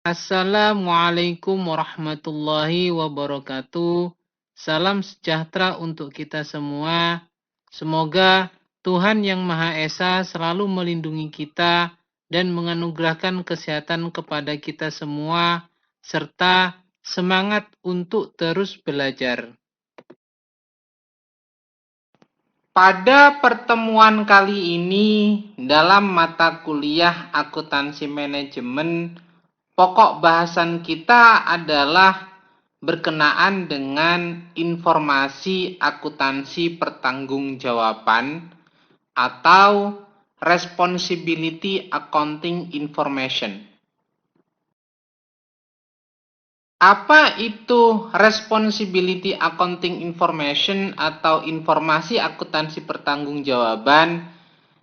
Assalamualaikum warahmatullahi wabarakatuh. Salam sejahtera untuk kita semua. Semoga Tuhan Yang Maha Esa selalu melindungi kita dan menganugerahkan kesehatan kepada kita semua, serta semangat untuk terus belajar. Pada pertemuan kali ini, dalam mata kuliah akuntansi manajemen, pokok bahasan kita adalah berkenaan dengan informasi akuntansi pertanggungjawaban atau responsibility accounting information. Apa itu responsibility accounting information atau informasi akuntansi pertanggungjawaban?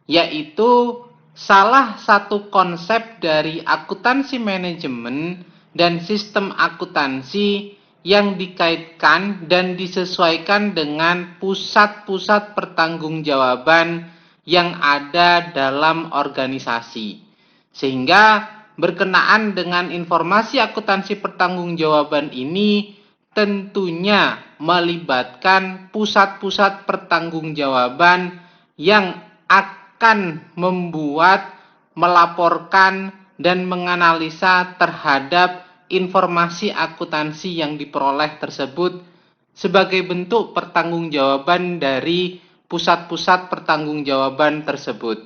Yaitu salah satu konsep dari akuntansi manajemen dan sistem akuntansi yang dikaitkan dan disesuaikan dengan pusat-pusat pertanggungjawaban yang ada dalam organisasi. Sehingga berkenaan dengan informasi akuntansi pertanggungjawaban ini tentunya melibatkan pusat-pusat pertanggungjawaban yang akan membuat, melaporkan, dan menganalisa terhadap informasi akuntansi yang diperoleh tersebut sebagai bentuk pertanggungjawaban dari pusat-pusat pertanggungjawaban tersebut.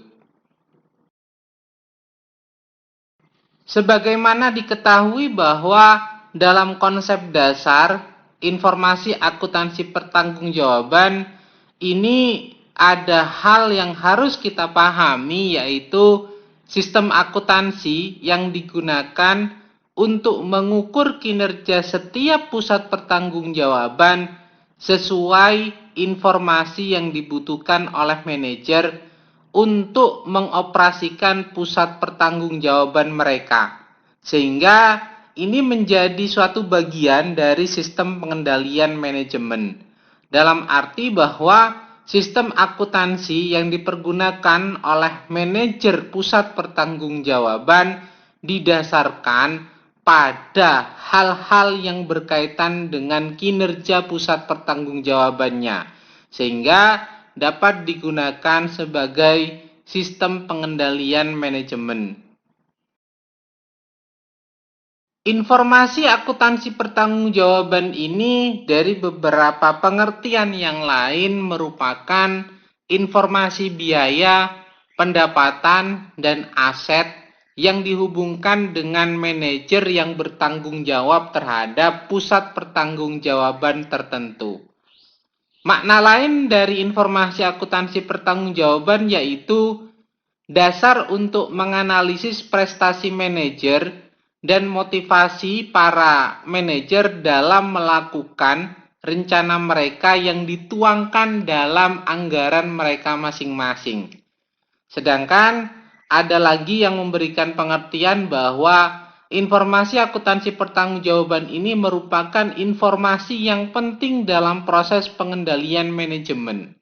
Sebagaimana diketahui bahwa dalam konsep dasar informasi akuntansi pertanggungjawaban ini ada hal yang harus kita pahami, yaitu sistem akuntansi yang digunakan untuk mengukur kinerja setiap pusat pertanggungjawaban sesuai informasi yang dibutuhkan oleh manajer untuk mengoperasikan pusat pertanggungjawaban mereka. Sehingga ini menjadi suatu bagian dari sistem pengendalian manajemen. Dalam arti bahwa sistem akuntansi yang dipergunakan oleh manajer pusat pertanggungjawaban didasarkan pada hal-hal yang berkaitan dengan kinerja pusat pertanggungjawabannya, sehingga dapat digunakan sebagai sistem pengendalian manajemen. Informasi akuntansi pertanggungjawaban ini dari beberapa pengertian yang lain merupakan informasi biaya, pendapatan, dan aset yang dihubungkan dengan manajer yang bertanggung jawab terhadap pusat pertanggungjawaban tertentu. Makna lain dari informasi akuntansi pertanggungjawaban yaitu dasar untuk menganalisis prestasi manajer dan motivasi para manajer dalam melakukan rencana mereka yang dituangkan dalam anggaran mereka masing-masing. Sedangkan ada lagi yang memberikan pengertian bahwa informasi akuntansi pertanggungjawaban ini merupakan informasi yang penting dalam proses pengendalian manajemen.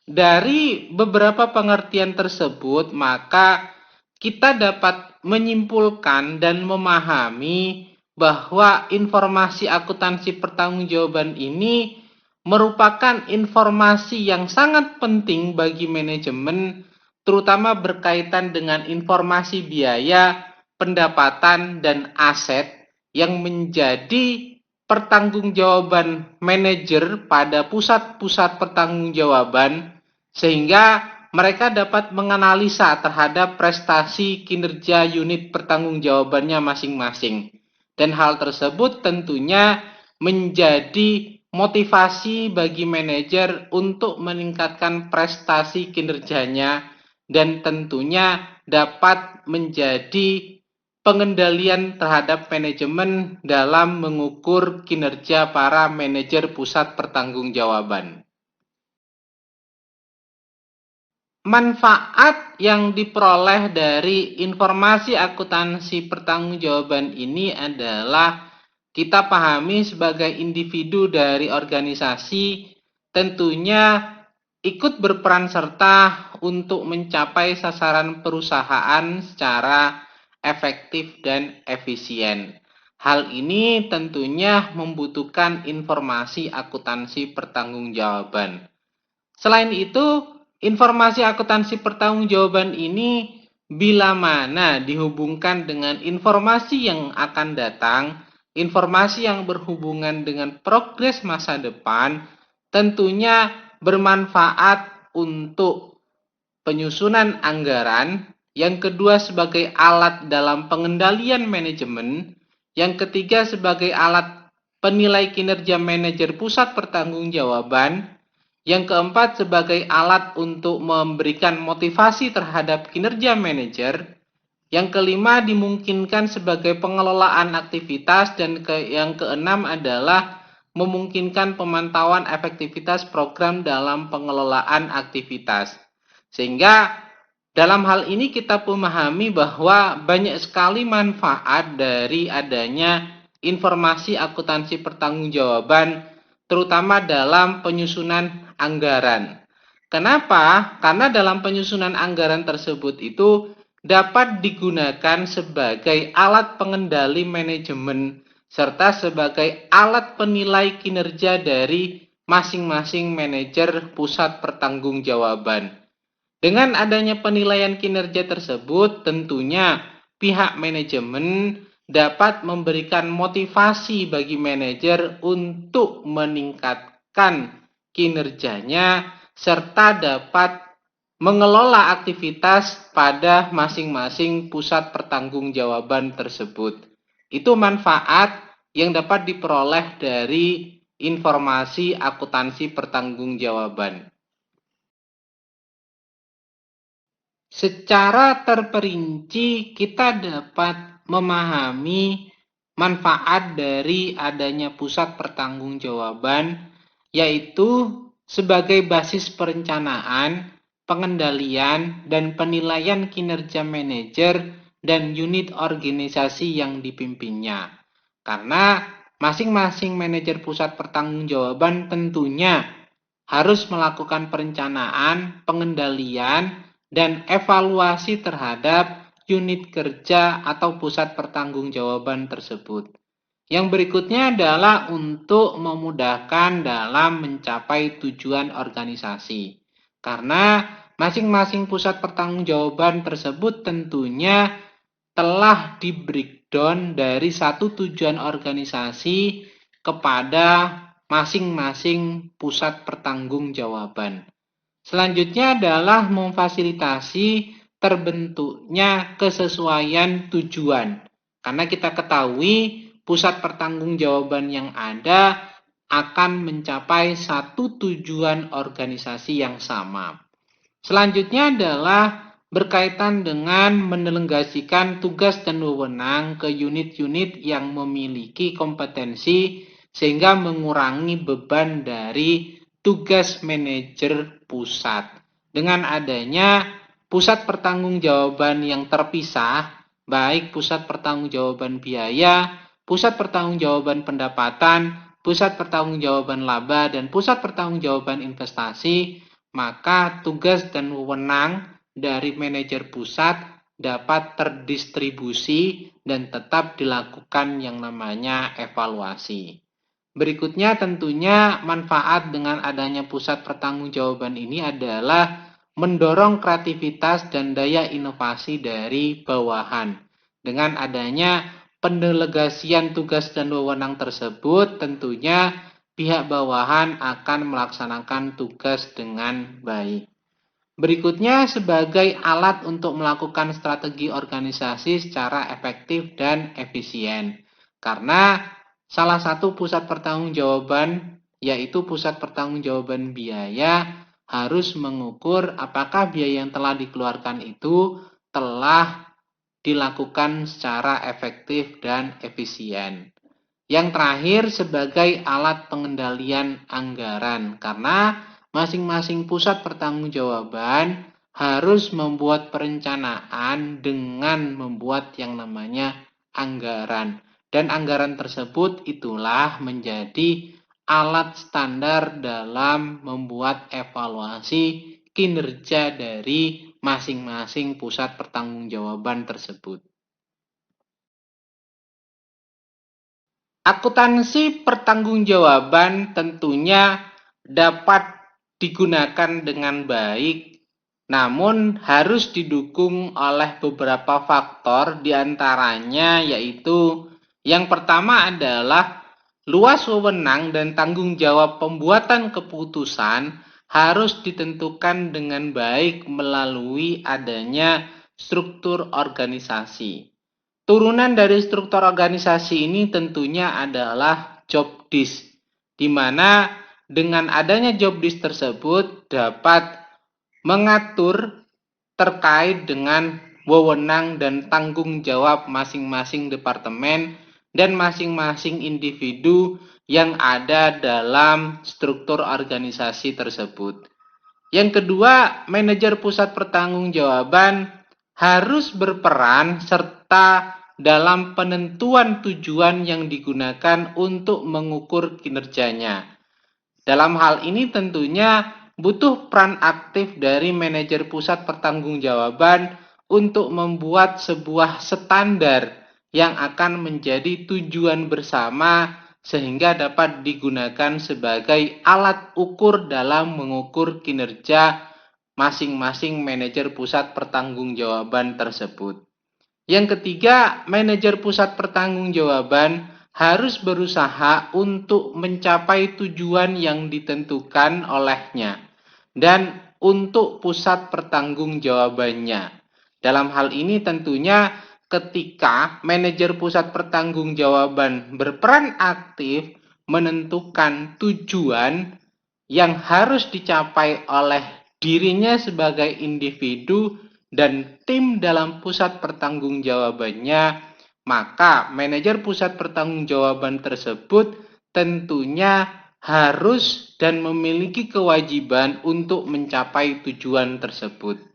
Dari beberapa pengertian tersebut, maka kita dapat menyimpulkan dan memahami bahwa informasi akuntansi pertanggungjawaban ini merupakan informasi yang sangat penting bagi manajemen, terutama berkaitan dengan informasi biaya, pendapatan, dan aset yang menjadi pertanggungjawaban manajer pada pusat-pusat pertanggungjawaban, sehingga mereka dapat menganalisa terhadap prestasi kinerja unit pertanggungjawabannya masing-masing. Dan hal tersebut tentunya menjadi motivasi bagi manajer untuk meningkatkan prestasi kinerjanya dan tentunya dapat menjadi pengendalian terhadap manajemen dalam mengukur kinerja para manajer pusat pertanggungjawaban. Manfaat yang diperoleh dari informasi akuntansi pertanggungjawaban ini adalah kita pahami sebagai individu dari organisasi tentunya ikut berperan serta untuk mencapai sasaran perusahaan secara efektif, dan efisien. Hal ini tentunya membutuhkan informasi akuntansi pertanggungjawaban. Selain itu, informasi akuntansi pertanggungjawaban ini bila mana dihubungkan dengan informasi yang akan datang, informasi yang berhubungan dengan progres masa depan, tentunya bermanfaat untuk penyusunan anggaran, yang kedua sebagai alat dalam pengendalian manajemen, yang ketiga sebagai alat penilai kinerja manajer pusat pertanggungjawaban, yang keempat sebagai alat untuk memberikan motivasi terhadap kinerja manajer, yang kelima dimungkinkan sebagai pengelolaan aktivitas, dan yang keenam adalah memungkinkan pemantauan efektivitas program dalam pengelolaan aktivitas. Sehingga dalam hal ini kita memahami bahwa banyak sekali manfaat dari adanya informasi akuntansi pertanggungjawaban, terutama dalam penyusunan anggaran. Kenapa? Karena dalam penyusunan anggaran tersebut itu dapat digunakan sebagai alat pengendali manajemen serta sebagai alat penilai kinerja dari masing-masing manajer pusat pertanggungjawaban. Dengan adanya penilaian kinerja tersebut, tentunya pihak manajemen dapat memberikan motivasi bagi manajer untuk meningkatkan kinerjanya serta dapat mengelola aktivitas pada masing-masing pusat pertanggungjawaban tersebut. Itu manfaat yang dapat diperoleh dari informasi akuntansi pertanggungjawaban. Secara terperinci kita dapat memahami manfaat dari adanya pusat pertanggungjawaban, yaitu sebagai basis perencanaan, pengendalian, dan penilaian kinerja manajer dan unit organisasi yang dipimpinnya. Karena masing-masing manajer pusat pertanggungjawaban tentunya harus melakukan perencanaan, pengendalian, dan evaluasi terhadap unit kerja atau pusat pertanggungjawaban tersebut. Yang berikutnya adalah untuk memudahkan dalam mencapai tujuan organisasi. Karena masing-masing pusat pertanggungjawaban tersebut tentunya telah di-breakdown dari satu tujuan organisasi kepada masing-masing pusat pertanggungjawaban. Selanjutnya adalah memfasilitasi terbentuknya kesesuaian tujuan. Karena kita ketahui pusat pertanggungjawaban yang ada akan mencapai satu tujuan organisasi yang sama. Selanjutnya adalah berkaitan dengan mendelegasikan tugas dan wewenang ke unit-unit yang memiliki kompetensi sehingga mengurangi beban dari tugas manajer pusat. Dengan adanya pusat pertanggungjawaban yang terpisah, baik pusat pertanggungjawaban biaya, pusat pertanggungjawaban pendapatan, pusat pertanggungjawaban laba, dan pusat pertanggungjawaban investasi, maka tugas dan wewenang dari manajer pusat dapat terdistribusi dan tetap dilakukan yang namanya evaluasi. Berikutnya tentunya manfaat dengan adanya pusat pertanggungjawaban ini adalah mendorong kreativitas dan daya inovasi dari bawahan. Dengan adanya pendelegasian tugas dan wewenang tersebut, tentunya pihak bawahan akan melaksanakan tugas dengan baik. Berikutnya sebagai alat untuk melakukan strategi organisasi secara efektif dan efisien. Karena salah satu pusat pertanggungjawaban yaitu pusat pertanggungjawaban biaya harus mengukur apakah biaya yang telah dikeluarkan itu telah dilakukan secara efektif dan efisien. Yang terakhir sebagai alat pengendalian anggaran, karena masing-masing pusat pertanggungjawaban harus membuat perencanaan dengan membuat yang namanya anggaran. Dan anggaran tersebut itulah menjadi alat standar dalam membuat evaluasi kinerja dari masing-masing pusat pertanggungjawaban tersebut. Akuntansi pertanggungjawaban tentunya dapat digunakan dengan baik, namun harus didukung oleh beberapa faktor, diantaranya yaitu yang pertama adalah luas wewenang dan tanggung jawab pembuatan keputusan harus ditentukan dengan baik melalui adanya struktur organisasi. Turunan dari struktur organisasi ini tentunya adalah job desk, di mana dengan adanya job desk tersebut dapat mengatur terkait dengan wewenang dan tanggung jawab masing-masing departemen dan masing-masing individu yang ada dalam struktur organisasi tersebut. Yang kedua, manajer pusat pertanggungjawaban harus berperan serta dalam penentuan tujuan yang digunakan untuk mengukur kinerjanya. Dalam hal ini tentunya butuh peran aktif dari manajer pusat pertanggungjawaban untuk membuat sebuah standar yang akan menjadi tujuan bersama sehingga dapat digunakan sebagai alat ukur dalam mengukur kinerja masing-masing manajer pusat pertanggungjawaban tersebut. Yang ketiga, manajer pusat pertanggungjawaban harus berusaha untuk mencapai tujuan yang ditentukan olehnya dan untuk pusat pertanggungjawabannya. Dalam hal ini tentunya ketika manajer pusat pertanggungjawaban berperan aktif menentukan tujuan yang harus dicapai oleh dirinya sebagai individu dan tim dalam pusat pertanggungjawabannya, maka manajer pusat pertanggungjawaban tersebut tentunya harus dan memiliki kewajiban untuk mencapai tujuan tersebut.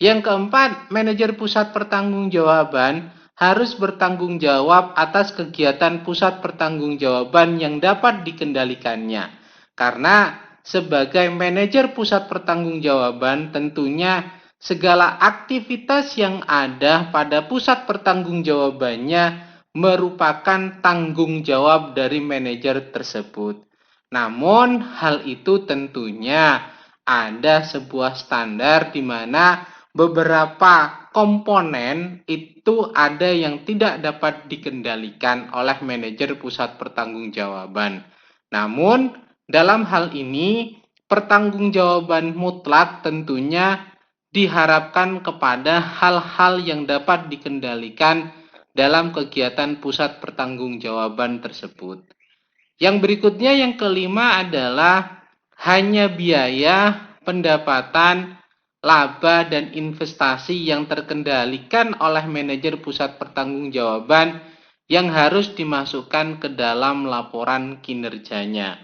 Yang keempat, manajer pusat pertanggungjawaban harus bertanggung jawab atas kegiatan pusat pertanggungjawaban yang dapat dikendalikannya. Karena sebagai manajer pusat pertanggungjawaban tentunya segala aktivitas yang ada pada pusat pertanggungjawabannya merupakan tanggung jawab dari manajer tersebut. Namun hal itu tentunya ada sebuah standar di mana beberapa komponen itu ada yang tidak dapat dikendalikan oleh manajer pusat pertanggungjawaban. Namun, dalam hal ini, pertanggungjawaban mutlak tentunya diharapkan kepada hal-hal yang dapat dikendalikan dalam kegiatan pusat pertanggungjawaban tersebut. Yang berikutnya, yang kelima adalah hanya biaya, pendapatan, laba, dan investasi yang terkendalikan oleh manajer pusat pertanggungjawaban yang harus dimasukkan ke dalam laporan kinerjanya.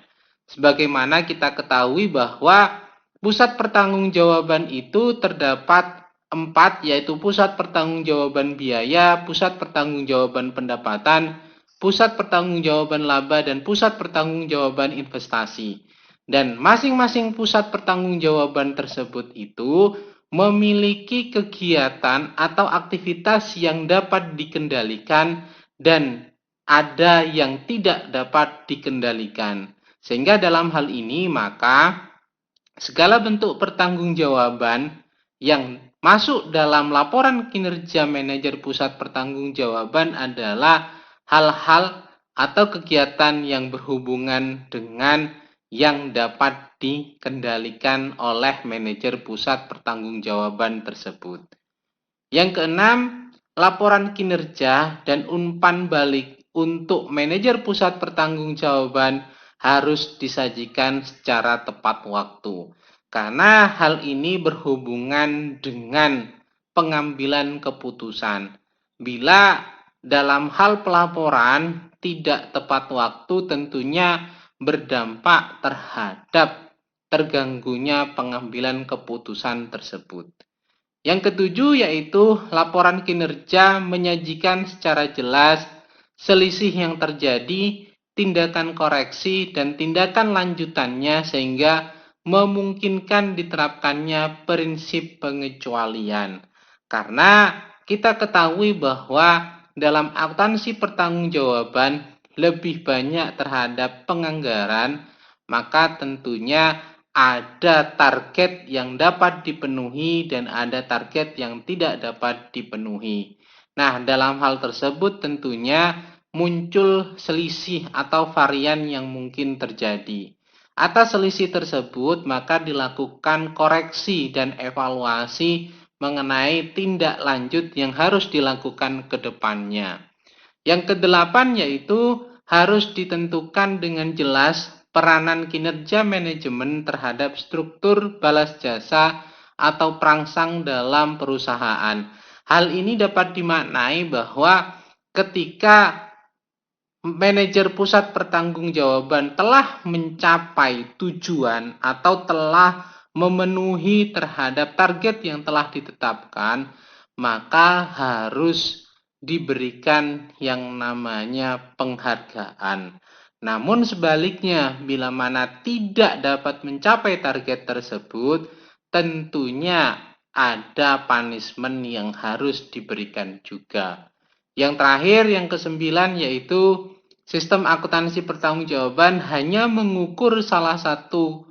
Sebagaimana kita ketahui bahwa pusat pertanggungjawaban itu terdapat 4, yaitu pusat pertanggungjawaban biaya, pusat pertanggungjawaban pendapatan, pusat pertanggungjawaban laba, dan pusat pertanggungjawaban investasi. Dan masing-masing pusat pertanggungjawaban tersebut itu memiliki kegiatan atau aktivitas yang dapat dikendalikan dan ada yang tidak dapat dikendalikan. Sehingga dalam hal ini maka segala bentuk pertanggungjawaban yang masuk dalam laporan kinerja manajer pusat pertanggungjawaban adalah hal-hal atau kegiatan yang berhubungan dengan yang dapat dikendalikan oleh manajer pusat pertanggungjawaban tersebut. Yang keenam, laporan kinerja dan umpan balik untuk manajer pusat pertanggungjawaban harus disajikan secara tepat waktu. Karena hal ini berhubungan dengan pengambilan keputusan. Bila dalam hal pelaporan tidak tepat waktu tentunya berdampak terhadap terganggunya pengambilan keputusan tersebut. Yang ketujuh yaitu laporan kinerja menyajikan secara jelas selisih yang terjadi, tindakan koreksi, dan tindakan lanjutannya sehingga memungkinkan diterapkannya prinsip pengecualian. Karena kita ketahui bahwa dalam akuntansi pertanggungjawaban lebih banyak terhadap penganggaran, maka tentunya ada target yang dapat dipenuhi dan ada target yang tidak dapat dipenuhi. Nah, dalam hal tersebut tentunya muncul selisih atau varian yang mungkin terjadi. Atas selisih tersebut, maka dilakukan koreksi dan evaluasi mengenai tindak lanjut yang harus dilakukan ke depannya. Yang kedelapan yaitu harus ditentukan dengan jelas peranan kinerja manajemen terhadap struktur balas jasa atau perangsang dalam perusahaan. Hal ini dapat dimaknai bahwa ketika manajer pusat pertanggungjawaban telah mencapai tujuan atau telah memenuhi terhadap target yang telah ditetapkan, maka harus diberikan yang namanya penghargaan. Namun sebaliknya, bila mana tidak dapat mencapai target tersebut, tentunya ada punishment yang harus diberikan juga. Yang terakhir, yang kesembilan, yaitu sistem akuntansi pertanggungjawaban hanya mengukur salah satu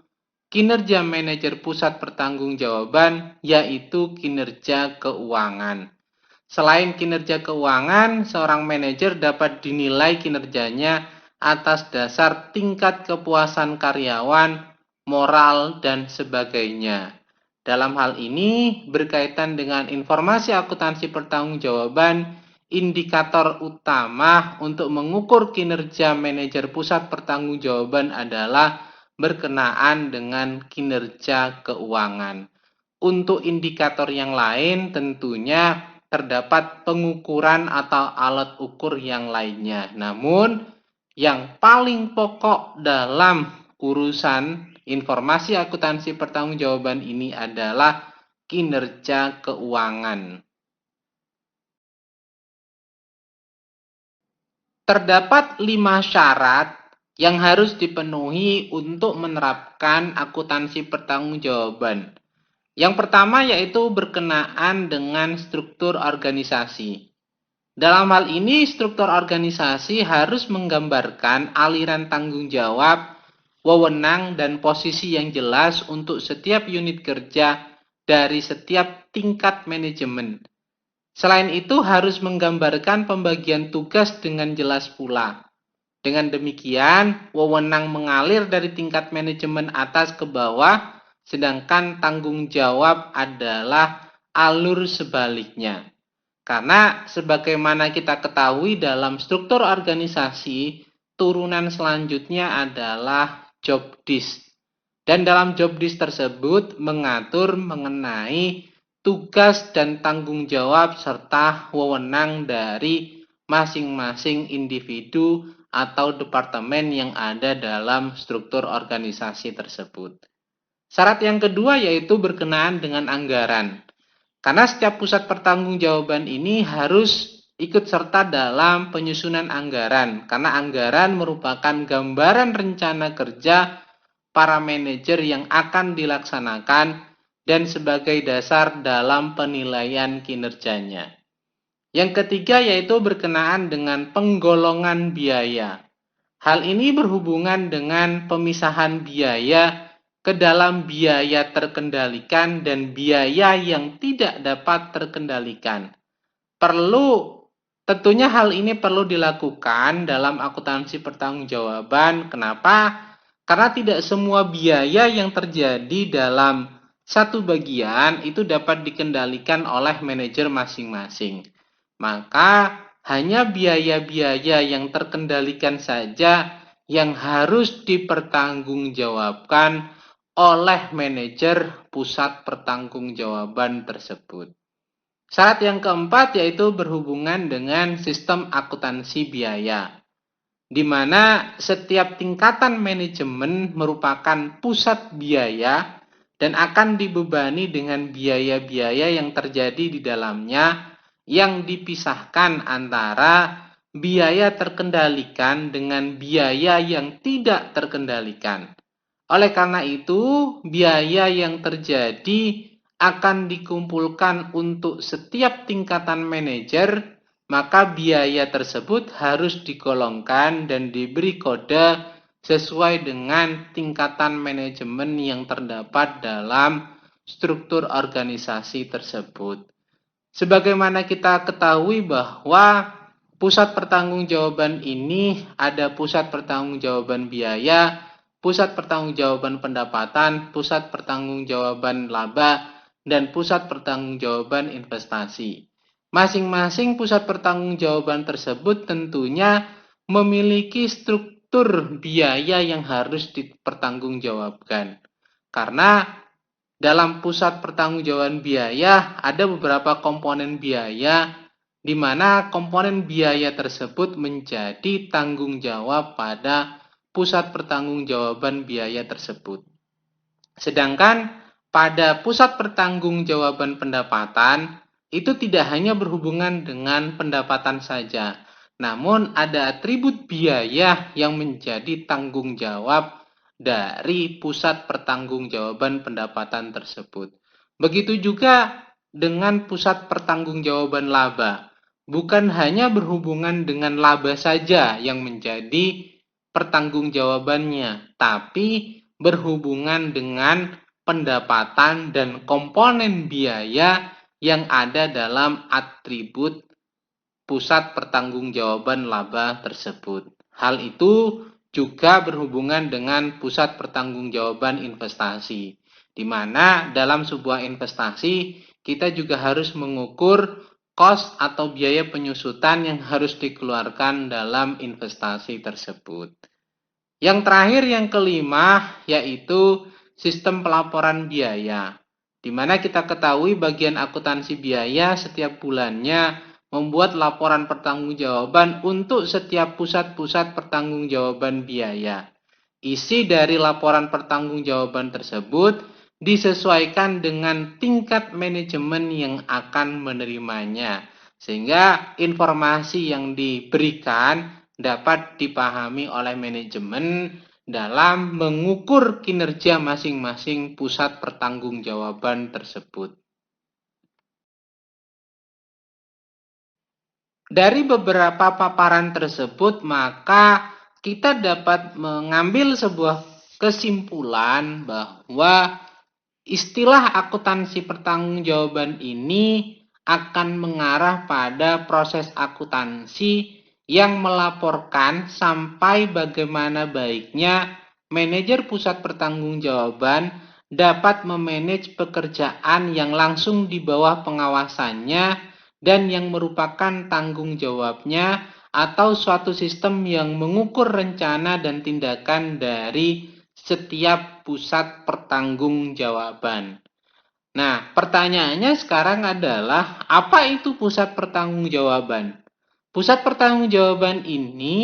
kinerja manajer pusat pertanggungjawaban, yaitu kinerja keuangan. Selain kinerja keuangan, seorang manajer dapat dinilai kinerjanya atas dasar tingkat kepuasan karyawan, moral, dan sebagainya. Dalam hal ini, berkaitan dengan informasi akuntansi pertanggungjawaban, indikator utama untuk mengukur kinerja manajer pusat pertanggungjawaban adalah berkenaan dengan kinerja keuangan. Untuk indikator yang lain tentunya terdapat pengukuran atau alat ukur yang lainnya. Namun, yang paling pokok dalam urusan informasi akuntansi pertanggungjawaban ini adalah kinerja keuangan. Terdapat 5 syarat yang harus dipenuhi untuk menerapkan akuntansi pertanggungjawaban. Yang pertama yaitu berkenaan dengan struktur organisasi. Dalam hal ini, struktur organisasi harus menggambarkan aliran tanggung jawab, wewenang, dan posisi yang jelas untuk setiap unit kerja dari setiap tingkat manajemen. Selain itu, harus menggambarkan pembagian tugas dengan jelas pula. Dengan demikian, wewenang mengalir dari tingkat manajemen atas ke bawah, sedangkan tanggung jawab adalah alur sebaliknya. Karena sebagaimana kita ketahui dalam struktur organisasi, turunan selanjutnya adalah job desk. Dan dalam job desk tersebut mengatur mengenai tugas dan tanggung jawab serta wewenang dari masing-masing individu atau departemen yang ada dalam struktur organisasi tersebut. Syarat yang kedua yaitu berkenaan dengan anggaran. Karena setiap pusat pertanggungjawaban ini harus ikut serta dalam penyusunan anggaran. Karena anggaran merupakan gambaran rencana kerja para manajer yang akan dilaksanakan dan sebagai dasar dalam penilaian kinerjanya. Yang ketiga yaitu berkenaan dengan penggolongan biaya. Hal ini berhubungan dengan pemisahan biaya ke dalam biaya terkendalikan dan biaya yang tidak dapat terkendalikan. Tentunya hal ini perlu dilakukan dalam akuntansi pertanggungjawaban. Kenapa? Karena tidak semua biaya yang terjadi dalam satu bagian itu dapat dikendalikan oleh manajer masing-masing. Maka hanya biaya-biaya yang terkendalikan saja yang harus dipertanggungjawabkan oleh manajer pusat pertanggungjawaban tersebut. Syarat yang keempat yaitu berhubungan dengan sistem akuntansi biaya, di mana setiap tingkatan manajemen merupakan pusat biaya dan akan dibebani dengan biaya-biaya yang terjadi di dalamnya yang dipisahkan antara biaya terkendalikan dengan biaya yang tidak terkendalikan. Oleh karena itu, biaya yang terjadi akan dikumpulkan untuk setiap tingkatan manajer maka biaya tersebut harus digolongkan dan diberi kode sesuai dengan tingkatan manajemen yang terdapat dalam struktur organisasi tersebut. Sebagaimana kita ketahui bahwa pusat pertanggungjawaban ini ada pusat pertanggungjawaban biaya, pusat pertanggungjawaban pendapatan, pusat pertanggungjawaban laba, dan pusat pertanggungjawaban investasi. Masing-masing pusat pertanggungjawaban tersebut tentunya memiliki struktur biaya yang harus dipertanggungjawabkan. Karena dalam pusat pertanggungjawaban biaya ada beberapa komponen biaya di mana komponen biaya tersebut menjadi tanggung jawab pada pusat pertanggungjawaban biaya tersebut. Sedangkan pada pusat pertanggungjawaban pendapatan itu tidak hanya berhubungan dengan pendapatan saja, namun ada atribut biaya yang menjadi tanggung jawab dari pusat pertanggungjawaban pendapatan tersebut. Begitu juga dengan pusat pertanggungjawaban laba. Bukan hanya berhubungan dengan laba saja yang menjadi pertanggungjawabannya, tapi berhubungan dengan pendapatan dan komponen biaya yang ada dalam atribut pusat pertanggungjawaban laba tersebut. Hal itu juga berhubungan dengan pusat pertanggungjawaban investasi, di mana dalam sebuah investasi kita juga harus mengukur cost atau biaya penyusutan yang harus dikeluarkan dalam investasi tersebut. Yang terakhir, yang kelima, yaitu sistem pelaporan biaya, di mana kita ketahui bagian akuntansi biaya setiap bulannya membuat laporan pertanggungjawaban untuk setiap pusat-pusat pertanggungjawaban biaya. Isi dari laporan pertanggungjawaban tersebut disesuaikan dengan tingkat manajemen yang akan menerimanya, sehingga informasi yang diberikan dapat dipahami oleh manajemen dalam mengukur kinerja masing-masing pusat pertanggungjawaban tersebut. Dari beberapa paparan tersebut, maka kita dapat mengambil sebuah kesimpulan bahwa istilah akuntansi pertanggungjawaban ini akan mengarah pada proses akuntansi yang melaporkan sampai bagaimana baiknya manajer pusat pertanggungjawaban dapat memanage pekerjaan yang langsung di bawah pengawasannya dan yang merupakan tanggung jawabnya, atau suatu sistem yang mengukur rencana dan tindakan dari setiap pusat pertanggungjawaban. Nah, pertanyaannya sekarang adalah, apa itu pusat pertanggungjawaban? Pusat pertanggungjawaban ini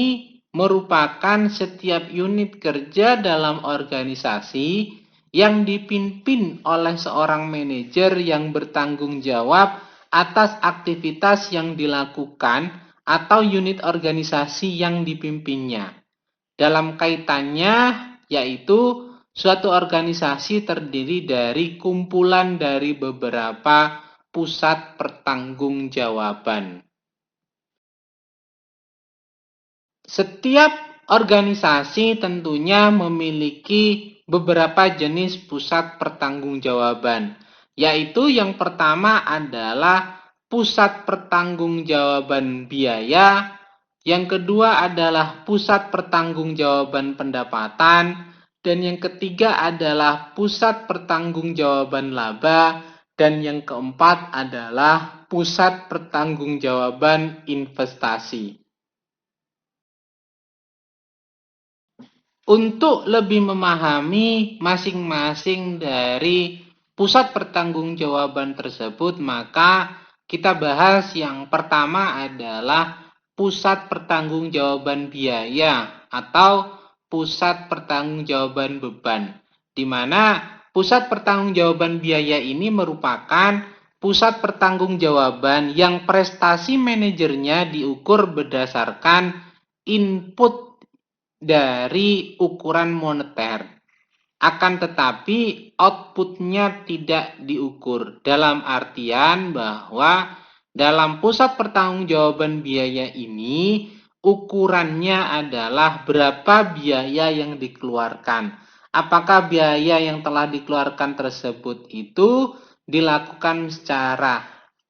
merupakan setiap unit kerja dalam organisasi yang dipimpin oleh seorang manajer yang bertanggung jawab atas aktivitas yang dilakukan atau unit organisasi yang dipimpinnya. Dalam kaitannya, yaitu suatu organisasi terdiri dari kumpulan dari beberapa pusat pertanggungjawaban. Setiap organisasi tentunya memiliki beberapa jenis pusat pertanggungjawaban, yaitu yang pertama adalah pusat pertanggungjawaban biaya, yang kedua adalah pusat pertanggungjawaban pendapatan, dan yang ketiga adalah pusat pertanggungjawaban laba, dan yang keempat adalah pusat pertanggungjawaban investasi. Untuk lebih memahami masing-masing dari pusat pertanggungjawaban tersebut, maka kita bahas yang pertama adalah pusat pertanggungjawaban biaya atau pusat pertanggungjawaban beban, di mana pusat pertanggungjawaban biaya ini merupakan pusat pertanggungjawaban yang prestasi manajernya diukur berdasarkan input dari ukuran moneter, akan tetapi outputnya tidak diukur, dalam artian bahwa Dalam pusat pertanggungjawaban biaya ini, ukurannya adalah berapa biaya yang dikeluarkan. Apakah biaya yang telah dikeluarkan tersebut itu dilakukan secara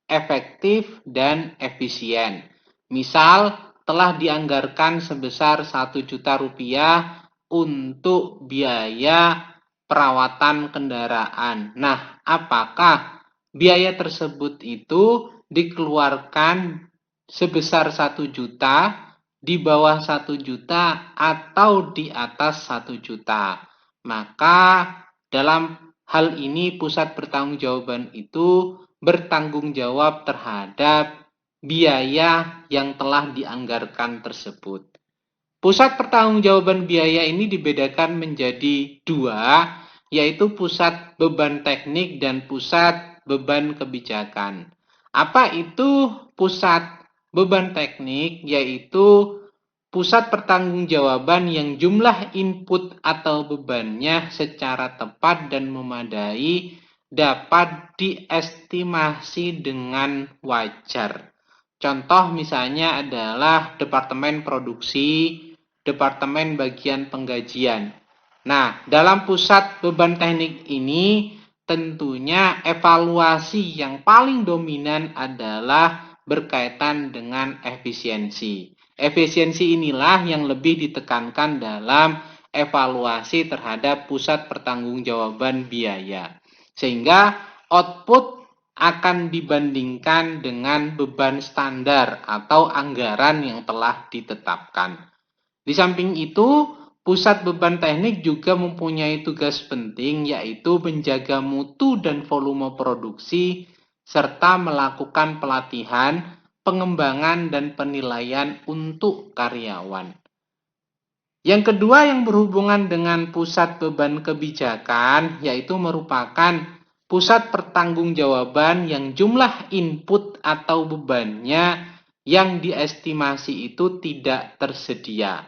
efektif dan efisien. Misal, telah dianggarkan sebesar 1 juta rupiah untuk biaya perawatan kendaraan. Nah, apakah biaya tersebut itu dikeluarkan sebesar 1 juta, di bawah 1 juta, atau di atas 1 juta. Maka dalam hal ini pusat pertanggungjawaban itu bertanggung jawab terhadap biaya yang telah dianggarkan tersebut. Pusat pertanggungjawaban biaya ini dibedakan menjadi dua, yaitu pusat beban teknik dan pusat beban kebijakan. Apa itu pusat beban teknik? Yaitu pusat pertanggungjawaban yang jumlah input atau bebannya secara tepat dan memadai dapat diestimasi dengan wajar. Contoh misalnya adalah departemen produksi, departemen bagian penggajian. Nah, dalam pusat beban teknik ini tentunya evaluasi yang paling dominan adalah berkaitan dengan efisiensi. Efisiensi inilah yang lebih ditekankan dalam evaluasi terhadap pusat pertanggungjawaban biaya. Sehingga output akan dibandingkan dengan beban standar atau anggaran yang telah ditetapkan. Di samping itu, pusat beban teknik juga mempunyai tugas penting, yaitu menjaga mutu dan volume produksi serta melakukan pelatihan, pengembangan, dan penilaian untuk karyawan. Yang kedua yang berhubungan dengan pusat beban kebijakan, yaitu merupakan pusat pertanggungjawaban yang jumlah input atau bebannya yang diestimasi itu tidak tersedia.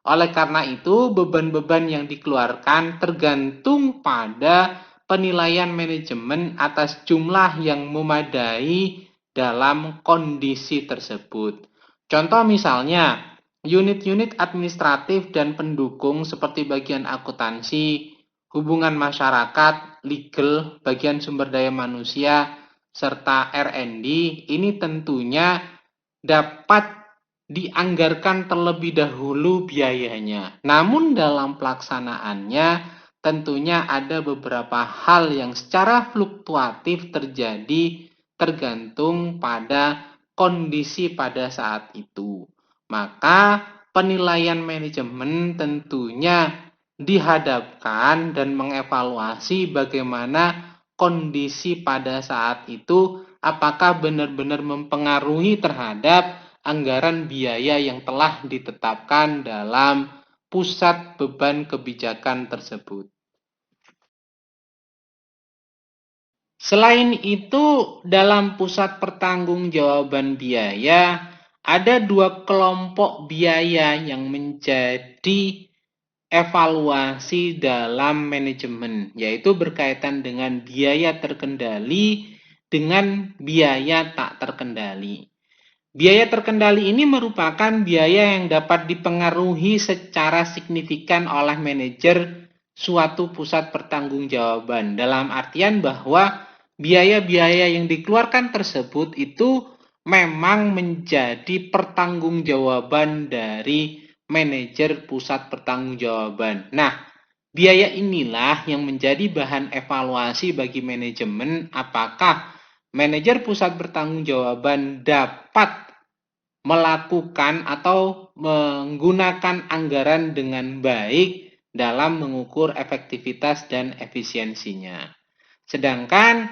Oleh karena itu, beban-beban yang dikeluarkan tergantung pada penilaian manajemen atas jumlah yang memadai dalam kondisi tersebut. Contoh misalnya, unit-unit administratif dan pendukung seperti bagian akuntansi, hubungan masyarakat, legal, bagian sumber daya manusia, serta R&D ini tentunya dapat dianggarkan terlebih dahulu biayanya. Namun dalam pelaksanaannya tentunya ada beberapa hal yang secara fluktuatif terjadi tergantung pada kondisi pada saat itu. Maka penilaian manajemen tentunya dihadapkan dan mengevaluasi bagaimana kondisi pada saat itu, apakah benar-benar mempengaruhi terhadap anggaran biaya yang telah ditetapkan dalam pusat beban kebijakan tersebut. Selain itu, dalam pusat pertanggungjawaban biaya, ada dua kelompok biaya yang menjadi evaluasi dalam manajemen, yaitu berkaitan dengan biaya terkendali dengan biaya tak terkendali. Biaya terkendali ini merupakan biaya yang dapat dipengaruhi secara signifikan oleh manajer suatu pusat pertanggungjawaban, dalam artian bahwa biaya-biaya yang dikeluarkan tersebut itu memang menjadi pertanggungjawaban dari manajer pusat pertanggungjawaban. Nah, biaya inilah yang menjadi bahan evaluasi bagi manajemen apakah manajer pusat pertanggungjawaban dapat melakukan atau menggunakan anggaran dengan baik dalam mengukur efektivitas dan efisiensinya. Sedangkan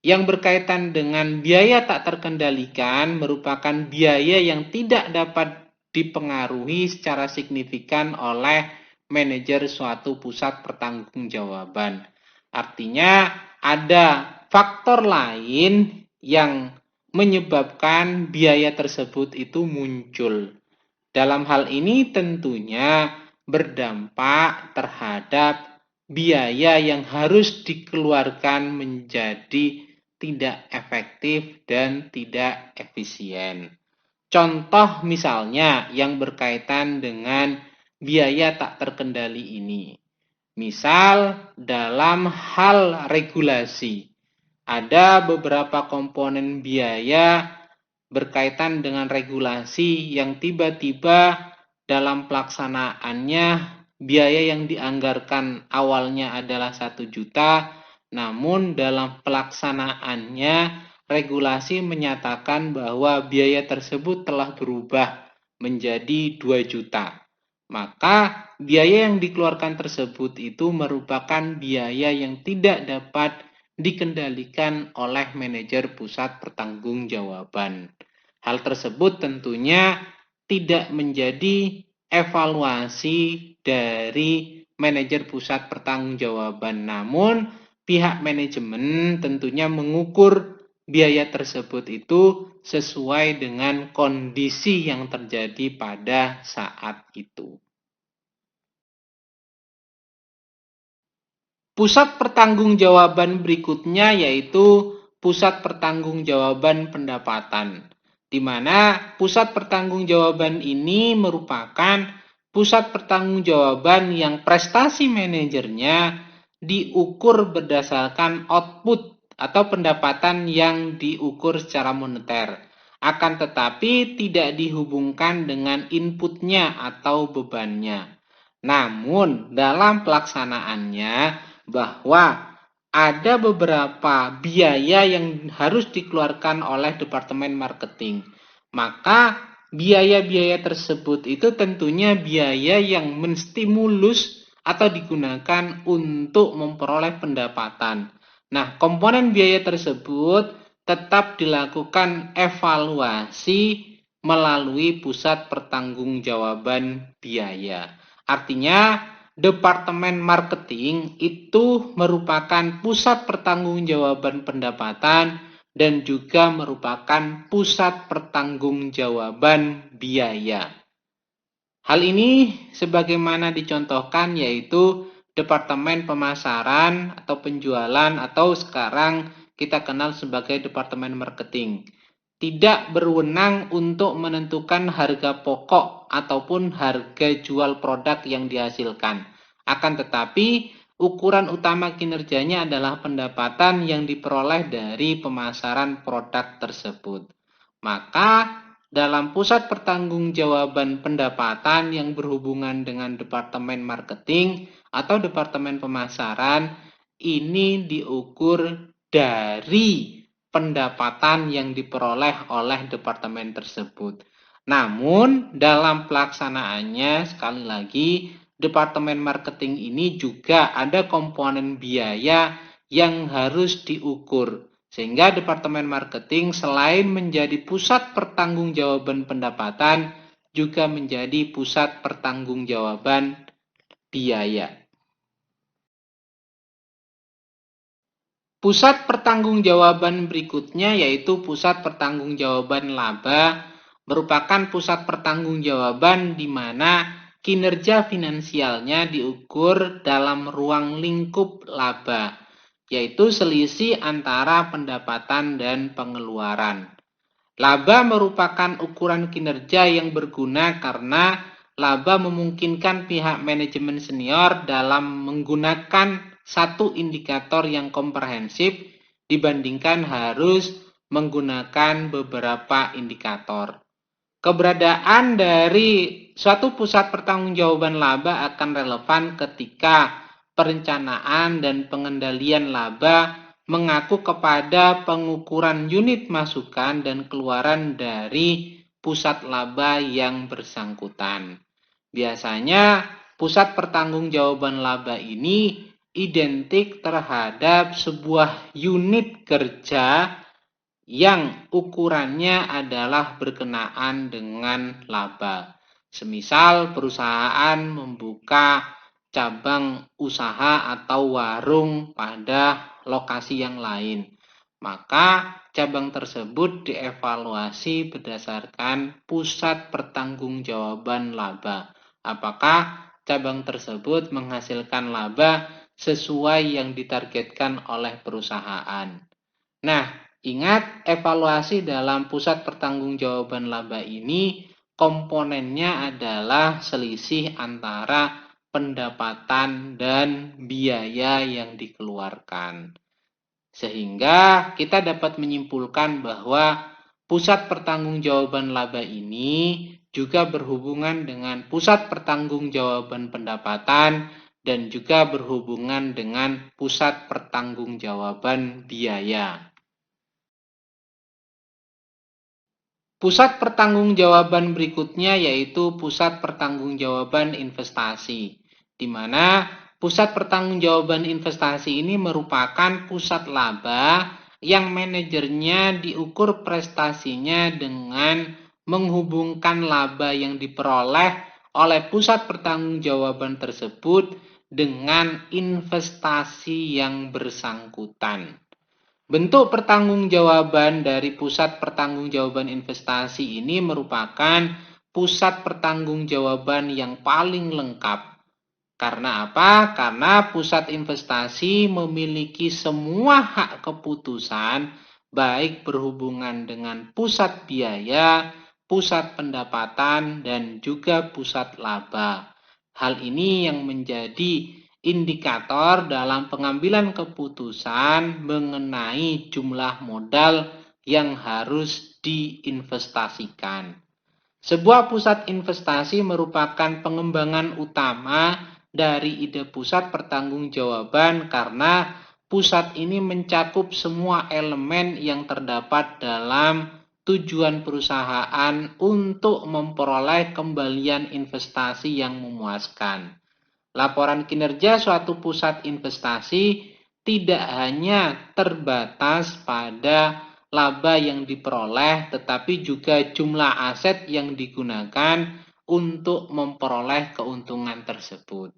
yang berkaitan dengan biaya tak terkendalikan merupakan biaya yang tidak dapat dipengaruhi secara signifikan oleh manajer suatu pusat pertanggungjawaban. Artinya ada faktor lain yang menyebabkan biaya tersebut itu muncul. Dalam hal ini tentunya berdampak terhadap biaya yang harus dikeluarkan menjadi tidak efektif, dan tidak efisien. Contoh misalnya yang berkaitan dengan biaya tak terkendali ini. Misal dalam hal regulasi, ada beberapa komponen biaya berkaitan dengan regulasi yang tiba-tiba dalam pelaksanaannya biaya yang dianggarkan awalnya adalah 1 juta, namun dalam pelaksanaannya regulasi menyatakan bahwa biaya tersebut telah berubah menjadi 2 juta. Maka biaya yang dikeluarkan tersebut itu merupakan biaya yang tidak dapat dikendalikan oleh manajer pusat pertanggungjawaban. Hal tersebut tentunya tidak menjadi evaluasi dari manajer pusat pertanggungjawaban. Namun pihak manajemen tentunya mengukur biaya tersebut itu sesuai dengan kondisi yang terjadi pada saat itu. Pusat pertanggungjawaban berikutnya yaitu pusat pertanggungjawaban pendapatan, di mana pusat pertanggungjawaban ini merupakan pusat pertanggungjawaban yang prestasi manajernya diukur berdasarkan output atau pendapatan yang diukur secara moneter, akan tetapi tidak dihubungkan dengan inputnya atau bebannya. Namun dalam pelaksanaannya bahwa ada beberapa biaya yang harus dikeluarkan oleh Departemen Marketing. Maka biaya-biaya tersebut itu tentunya biaya yang menstimulus atau digunakan untuk memperoleh pendapatan. Nah, komponen biaya tersebut tetap dilakukan evaluasi melalui pusat pertanggungjawaban biaya. Artinya, Departemen Marketing itu merupakan pusat pertanggungjawaban pendapatan dan juga merupakan pusat pertanggungjawaban biaya. Hal ini sebagaimana dicontohkan yaitu Departemen Pemasaran atau Penjualan atau sekarang kita kenal sebagai Departemen Marketing. Tidak berwenang untuk menentukan harga pokok ataupun harga jual produk yang dihasilkan. Akan tetapi, ukuran utama kinerjanya adalah pendapatan yang diperoleh dari pemasaran produk tersebut. Maka, dalam pusat pertanggungjawaban pendapatan yang berhubungan dengan Departemen Marketing atau Departemen Pemasaran, ini diukur dari pendapatan yang diperoleh oleh departemen tersebut. Namun, dalam pelaksanaannya, sekali lagi, departemen marketing ini juga ada komponen biaya yang harus diukur. Sehingga departemen marketing selain menjadi pusat pertanggungjawaban pendapatan, juga menjadi pusat pertanggungjawaban biaya. Pusat pertanggungjawaban berikutnya yaitu pusat pertanggungjawaban laba, merupakan pusat pertanggungjawaban di mana kinerja finansialnya diukur dalam ruang lingkup laba, yaitu selisih antara pendapatan dan pengeluaran. Laba merupakan ukuran kinerja yang berguna karena laba memungkinkan pihak manajemen senior dalam menggunakan satu indikator yang komprehensif dibandingkan harus menggunakan beberapa indikator. Keberadaan dari suatu pusat pertanggungjawaban laba akan relevan ketika perencanaan dan pengendalian laba mengaku kepada pengukuran unit masukan dan keluaran dari pusat laba yang bersangkutan. Biasanya, pusat pertanggungjawaban laba ini identik terhadap sebuah unit kerja yang ukurannya adalah berkenaan dengan laba. Semisal perusahaan membuka cabang usaha atau warung pada lokasi yang lain, maka cabang tersebut dievaluasi berdasarkan pusat pertanggungjawaban laba. Apakah cabang tersebut menghasilkan laba sesuai yang ditargetkan oleh perusahaan? Nah, ingat evaluasi dalam pusat pertanggungjawaban laba ini komponennya adalah selisih antara pendapatan dan biaya yang dikeluarkan. Sehingga kita dapat menyimpulkan bahwa pusat pertanggungjawaban laba ini juga berhubungan dengan pusat pertanggungjawaban pendapatan dan juga berhubungan dengan pusat pertanggungjawaban biaya. Pusat pertanggungjawaban berikutnya yaitu pusat pertanggungjawaban investasi, di mana pusat pertanggungjawaban investasi ini merupakan pusat laba yang manajernya diukur prestasinya dengan menghubungkan laba yang diperoleh oleh pusat pertanggungjawaban tersebut dengan investasi yang bersangkutan. Bentuk pertanggungjawaban dari pusat pertanggungjawaban investasi ini merupakan pusat pertanggungjawaban yang paling lengkap. Karena apa? Karena pusat investasi memiliki semua hak keputusan, baik berhubungan dengan pusat biaya, pusat pendapatan, dan juga pusat laba. Hal ini yang menjadi indikator dalam pengambilan keputusan mengenai jumlah modal yang harus diinvestasikan. Sebuah pusat investasi merupakan pengembangan utama dari ide pusat pertanggungjawaban karena pusat ini mencakup semua elemen yang terdapat dalam tujuan perusahaan untuk memperoleh kembalian investasi yang memuaskan. Laporan kinerja suatu pusat investasi tidak hanya terbatas pada laba yang diperoleh, tetapi juga jumlah aset yang digunakan untuk memperoleh keuntungan tersebut.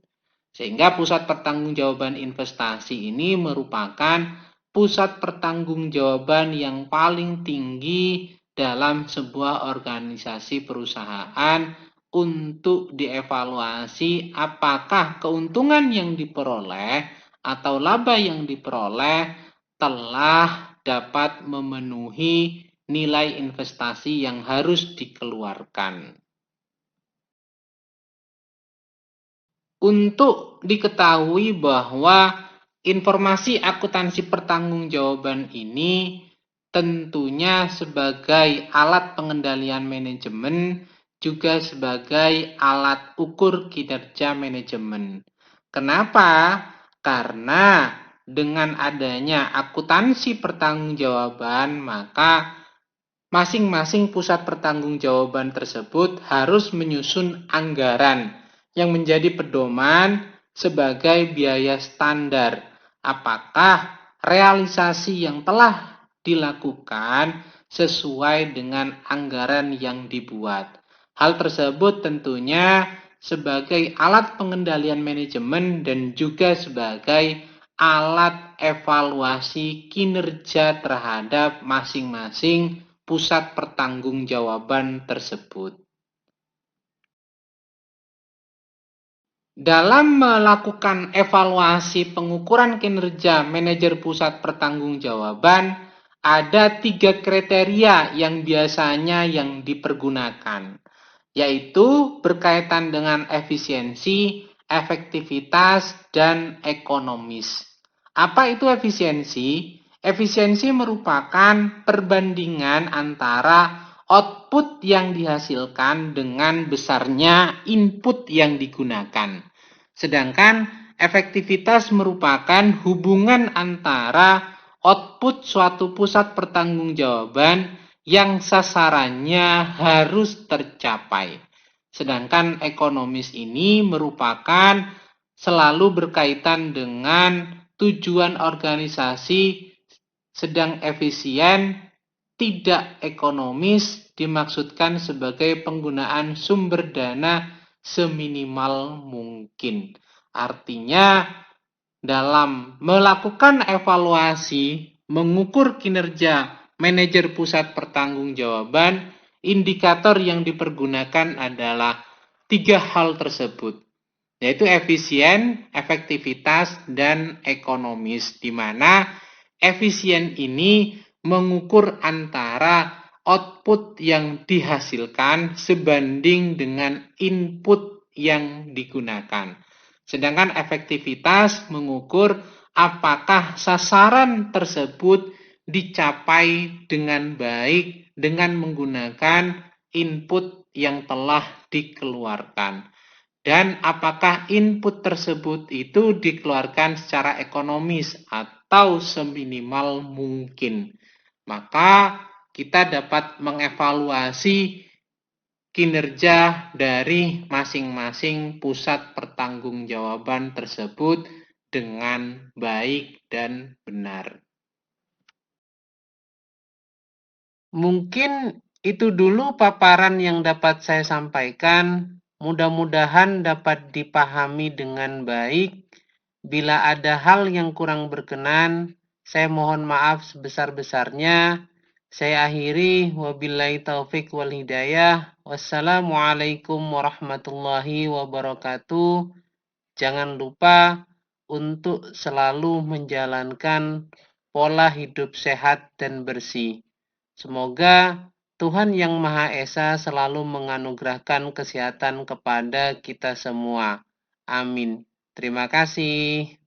Sehingga pusat pertanggungjawaban investasi ini merupakan pusat pertanggungjawaban yang paling tinggi dalam sebuah organisasi perusahaan untuk dievaluasi apakah keuntungan yang diperoleh atau laba yang diperoleh telah dapat memenuhi nilai investasi yang harus dikeluarkan. Untuk diketahui bahwa informasi akuntansi pertanggungjawaban ini tentunya sebagai alat pengendalian manajemen juga sebagai alat ukur kinerja manajemen. Kenapa? Karena dengan adanya akuntansi pertanggungjawaban, maka masing-masing pusat pertanggungjawaban tersebut harus menyusun anggaran yang menjadi pedoman sebagai biaya standar. Apakah realisasi yang telah dilakukan sesuai dengan anggaran yang dibuat? Hal tersebut tentunya sebagai alat pengendalian manajemen dan juga sebagai alat evaluasi kinerja terhadap masing-masing pusat pertanggungjawaban tersebut. Dalam melakukan evaluasi pengukuran kinerja manajer pusat pertanggungjawaban, ada 3 kriteria yang biasanya yang dipergunakan, yaitu berkaitan dengan efisiensi, efektivitas, dan ekonomis. Apa itu efisiensi? Efisiensi merupakan perbandingan antara output yang dihasilkan dengan besarnya input yang digunakan. Sedangkan efektivitas merupakan hubungan antara output suatu pusat pertanggungjawaban yang sasarannya harus tercapai. Sedangkan ekonomis ini merupakan selalu berkaitan dengan tujuan organisasi sedang efisien, tidak ekonomis dimaksudkan sebagai penggunaan sumber dana seminimal mungkin. Artinya, dalam melakukan evaluasi, mengukur kinerja manajer pusat pertanggungjawaban, indikator yang dipergunakan adalah 3 hal tersebut, yaitu efisien, efektivitas, dan ekonomis, di mana Efisien ini mengukur antara output yang dihasilkan sebanding dengan input yang digunakan. Sedangkan efektivitas mengukur apakah sasaran tersebut dicapai dengan baik dengan menggunakan input yang telah dikeluarkan. Dan apakah input tersebut itu dikeluarkan secara ekonomis atau seminimal mungkin. Maka kita dapat mengevaluasi kinerja dari masing-masing pusat pertanggungjawaban tersebut dengan baik dan benar. Mungkin itu dulu paparan yang dapat saya sampaikan. Mudah-mudahan dapat dipahami dengan baik. Bila ada hal yang kurang berkenan, saya mohon maaf sebesar-besarnya. Saya akhiri, wabillahi taufik wal hidayah. Wassalamualaikum warahmatullahi wabarakatuh. Jangan lupa untuk selalu menjalankan pola hidup sehat dan bersih. Semoga Tuhan Yang Maha Esa selalu menganugerahkan kesehatan kepada kita semua. Amin. Terima kasih.